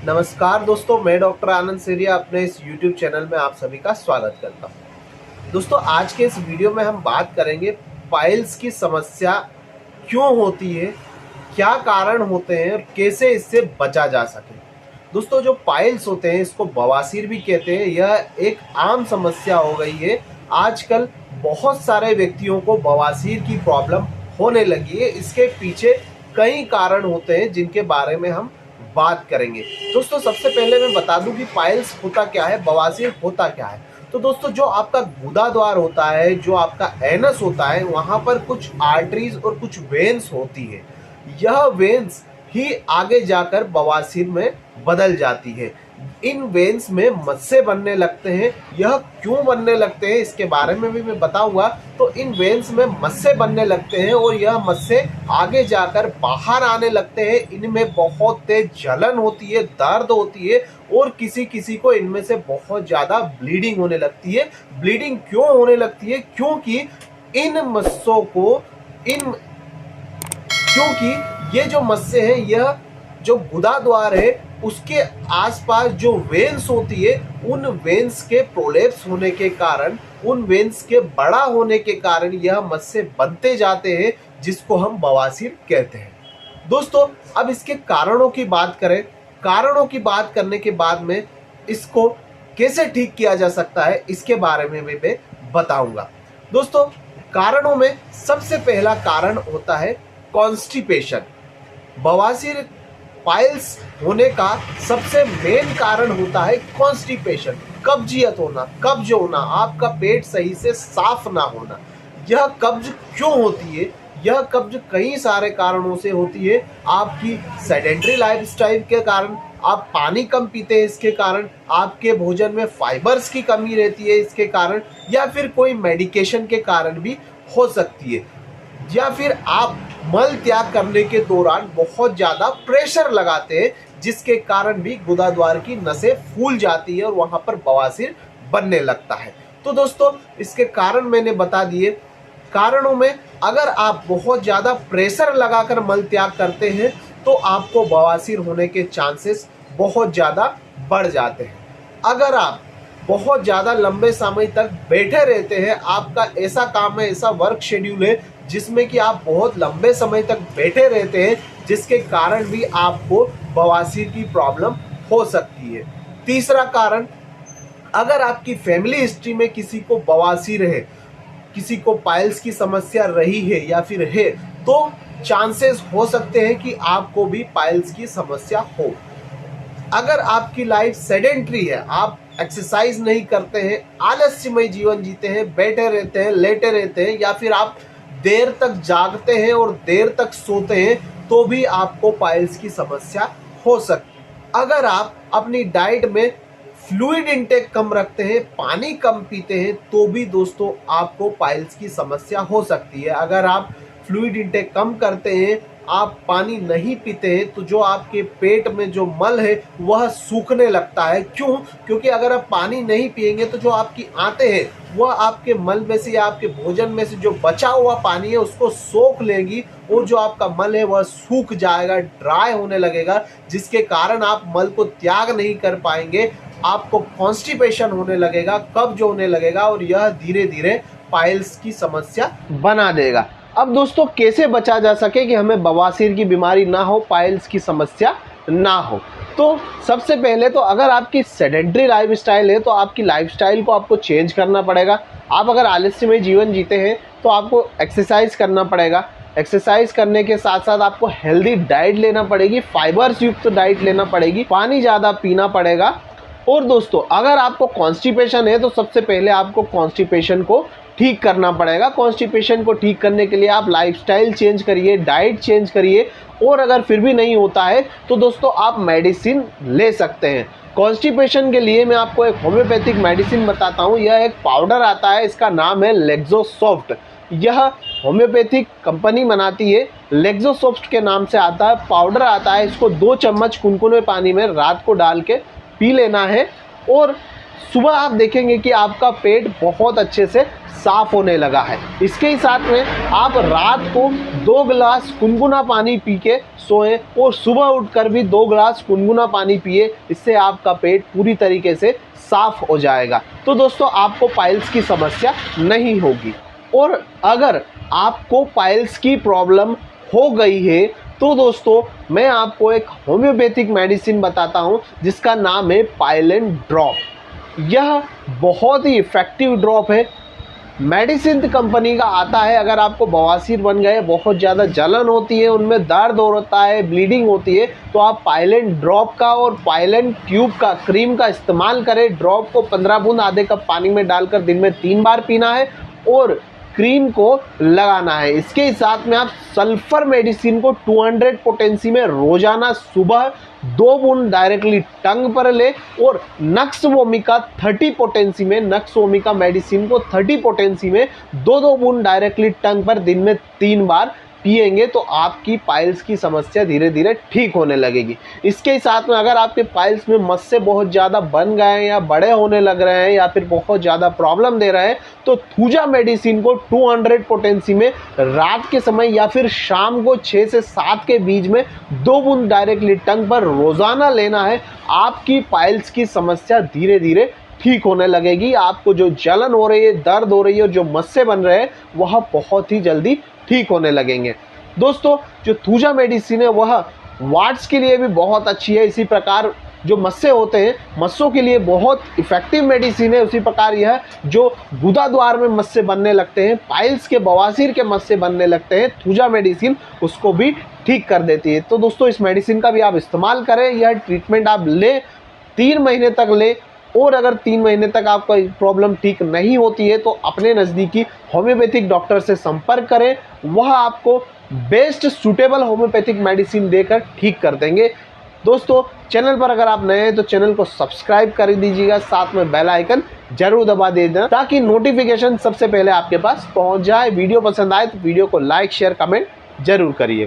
नमस्कार दोस्तों, मैं डॉक्टर आनंद सेरिया अपने इस YouTube चैनल में आप सभी का स्वागत करता हूं। दोस्तों, आज के इस वीडियो में हम बात करेंगे पाइल्स की समस्या क्यों होती है, क्या कारण होते हैं और कैसे इससे बचा जा सके। दोस्तों, जो पाइल्स होते हैं इसको बवासीर भी कहते हैं। यह एक आम समस्या हो गई है। आजकल बहुत सारे व्यक्तियों को बवासीर की प्रॉब्लम होने लगी है। इसके पीछे कई कारण होते हैं जिनके बारे में हम बात करेंगे। दोस्तों, सबसे पहले मैं बता दूं कि पाइल्स होता क्या है, बवासीर होता क्या है। तो दोस्तों, जो आपका गुदा द्वार होता है, जो आपका एनस होता है, वहां पर कुछ आर्टरीज और कुछ वेन्स होती है। यह वेन्स ही आगे जाकर बवासीर में बदल जाती है। इन वेन्स में मस्से बनने लगते हैं। यह क्यों बनने लगते हैं इसके बारे में भी मैं बताऊंगा। तो इन वेन्स में मस्से बनने लगते हैं और यह मस्से आगे जाकर बाहर आने लगते हैं। इनमें बहुत तेज जलन होती है, दर्द होती है और किसी किसी को इनमें से बहुत ज्यादा ब्लीडिंग होने लगती है। ब्लीडिंग क्यों होने लगती है? क्योंकि इन मस्सों को इन क्योंकि ये जो मस्से हैं, यह जो गुदा द्वार है उसके आसपास जो वेन्स होती है, उन वेन्स के प्रोलेप्स होने के कारण, उन वेन्स के बड़ा होने के कारण यह मस्से बनते जाते हैं, जिसको हम बवासीर कहते हैं। दोस्तों, अब इसके कारणों की बात करें। कारणों की बात करने के बाद में इसको कैसे ठीक किया जा सकता है इसके बारे में भी मैं बताऊंगा। दोस्तों, कारणों में सबसे पहला कारण होता है कॉन्स्टिपेशन। बवासीर पाइल्स होने का सबसे मेन कारण होता है कॉन्स्टिपेशन, कब्जियत होना, कब्ज होना, आपका पेट सही से साफ ना होना। यह कब्ज क्यों होती है? यह कब्ज कई सारे कारणों से होती है। आपकी सेडेंटरी लाइफस्टाइल के कारण, आप पानी कम पीते हैं इसके कारण, आपके भोजन में फाइबर्स की कमी रहती है इसके कारण, या फिर कोई मेडिकेशन के कारण भी हो सकती है, या फिर आप मल त्याग करने के दौरान बहुत ज़्यादा प्रेशर लगाते हैं, जिसके कारण भी गुदा द्वार की नसें फूल जाती है और वहां पर बवासीर बनने लगता है। तो दोस्तों, इसके कारण मैंने बता दिए। कारणों में अगर आप बहुत ज़्यादा प्रेशर लगाकर मल त्याग करते हैं तो आपको बवासीर होने के चांसेस बहुत ज़्यादा बढ़ जाते हैं। अगर आप बहुत ज़्यादा लंबे समय तक बैठे रहते हैं, आपका ऐसा काम है, ऐसा वर्क शेड्यूल है जिसमें कि आप बहुत लंबे समय तक बैठे रहते हैं, जिसके कारण भी आपको बवासीर की प्रॉब्लम हो सकती है। तीसरा कारण, अगर आपकी फैमिली हिस्ट्री में किसी को बवासीर है, किसी को पाइल्स की समस्या रही है या फिर है, तो चांसेस हो सकते हैं कि आपको भी पाइल्स की समस्या हो। अगर आपकी लाइफ सेडेंट्री है, आप एक्सरसाइज नहीं करते हैं, आलस्यमय जीवन जीते हैं, बैठे रहते हैं, लेटे रहते हैं, या फिर आप देर तक जागते हैं और देर तक सोते हैं, तो भी आपको पाइल्स की समस्या हो सकती है। अगर आप अपनी डाइट में फ्लूइड इंटेक कम रखते हैं, पानी कम पीते हैं, तो भी दोस्तों आपको पाइल्स की समस्या हो सकती है। अगर आप फ्लूइड इंटेक कम करते हैं, आप पानी नहीं पीते हैं, तो जो आपके पेट में जो मल है वह सूखने लगता है। क्यों? क्योंकि अगर आप पानी नहीं पिएंगे तो जो आपकी आंतें हैं वह आपके मल में से या आपके भोजन में से जो बचा हुआ पानी है उसको सोख लेंगी और जो आपका मल है वह सूख जाएगा, ड्राई होने लगेगा, जिसके कारण आप मल को त्याग नहीं कर पाएंगे। आपको कॉन्स्टिपेशन होने लगेगा, कब्ज होने लगेगा और यह धीरे धीरे पाइल्स की समस्या बना देगा। अब दोस्तों, कैसे बचा जा सके कि हमें बवासीर की बीमारी ना हो, पाइल्स की समस्या ना हो? तो सबसे पहले तो अगर आपकी सेडेंटरी लाइफस्टाइल है तो आपकी लाइफस्टाइल को आपको चेंज करना पड़ेगा। आप अगर आलस्यमय जीवन जीते हैं तो आपको एक्सरसाइज करना पड़ेगा। एक्सरसाइज करने के साथ साथ आपको हेल्दी डाइट लेना पड़ेगी, फाइबर्स युक्त डाइट लेना पड़ेगी, पानी ज़्यादा पीना पड़ेगा। और दोस्तों, अगर आपको कॉन्स्टिपेशन है तो सबसे पहले आपको कॉन्स्टिपेशन को ठीक करना पड़ेगा। कॉन्स्टिपेशन को ठीक करने के लिए आप लाइफस्टाइल चेंज करिए, डाइट चेंज करिए, और अगर फिर भी नहीं होता है तो दोस्तों आप मेडिसिन ले सकते हैं। कॉन्स्टिपेशन के लिए मैं आपको एक होम्योपैथिक मेडिसिन बताता हूँ। यह एक पाउडर आता है, इसका नाम है लेक्सोसॉफ्ट। यह होम्योपैथिक कंपनी बनाती है, लेक्सोसॉफ्ट के नाम से आता है, पाउडर आता है। इसको 2 चम्मच कुनकुने पानी में रात को डाल के पी लेना है और सुबह आप देखेंगे कि आपका पेट बहुत अच्छे से साफ होने लगा है। इसके ही साथ में आप रात को 2 गिलास गुनगुना पानी पी के सोएं और सुबह उठकर भी 2 गिलास गुनगुना पानी पिए। इससे आपका पेट पूरी तरीके से साफ हो जाएगा। तो दोस्तों आपको पाइल्स की समस्या नहीं होगी। और अगर आपको पाइल्स की प्रॉब्लम हो गई है तो दोस्तों मैं आपको एक होम्योपैथिक मेडिसिन बताता हूं जिसका नाम है पाइलेंट ड्रॉप। यह बहुत ही इफ़ेक्टिव ड्रॉप है। मेडिसिन कंपनी का आता है। अगर आपको बवासीर बन गए, बहुत ज़्यादा जलन होती है, उनमें दर्द होता है, ब्लीडिंग होती है, तो आप पाइलेंट ड्रॉप का और पाइलेंट ट्यूब का क्रीम का इस्तेमाल करें। ड्रॉप को 15 बूंद आधे कप पानी में डालकर दिन में 3 बार पीना है और क्रीम को लगाना है। इसके साथ में आप सल्फर मेडिसिन को 200 पोटेंसी में रोजाना सुबह 2 बूंद डायरेक्टली टंग पर ले और नक्स वोमिका 30 पोटेंसी में, नक्स वोमिका मेडिसिन को 30 पोटेंसी में 2-2 बूंद डायरेक्टली टंग पर दिन में 3 बार पिएंगे तो आपकी पाइल्स की समस्या धीरे धीरे ठीक होने लगेगी। इसके साथ में अगर आपके पाइल्स में मस्से बहुत ज़्यादा बन गए हैं या बड़े होने लग रहे हैं या फिर बहुत ज़्यादा प्रॉब्लम दे रहे हैं तो थूजा मेडिसिन को 200 पोटेंसी में रात के समय या फिर शाम को 6 से 7 के बीच में 2 बूंद डायरेक्टली टंग पर रोज़ाना लेना है। आपकी पाइल्स की समस्या धीरे धीरे ठीक होने लगेगी। आपको जो जलन हो रही है, दर्द हो रही है और जो मस्से बन रहे हैं वह बहुत ही जल्दी ठीक होने लगेंगे। दोस्तों जो थूजा मेडिसिन है वह वाट्स के लिए भी बहुत अच्छी है। इसी प्रकार जो मस्से होते हैं, मस्सों के लिए बहुत इफ़ेक्टिव मेडिसिन है। उसी प्रकार यह जो गुदा द्वार में मस्से बनने लगते हैं, पाइल्स के बवासीर के मस्से बनने लगते हैं, थूजा मेडिसिन उसको भी ठीक कर देती है। तो दोस्तों इस मेडिसिन का भी आप इस्तेमाल करें। यह ट्रीटमेंट आप लें, 3 महीने तक लें और अगर 3 महीने तक आपका प्रॉब्लम ठीक नहीं होती है तो अपने नज़दीकी होम्योपैथिक डॉक्टर से संपर्क करें। वह आपको बेस्ट सूटेबल होम्योपैथिक मेडिसिन देकर ठीक कर देंगे। दोस्तों चैनल पर अगर आप नए हैं तो चैनल को सब्सक्राइब कर दीजिएगा, साथ में बेल आइकन जरूर दबा देना ताकि नोटिफिकेशन सबसे पहले आपके पास पहुंच जाए। वीडियो पसंद आए तो वीडियो को लाइक शेयर कमेंट जरूर करिए।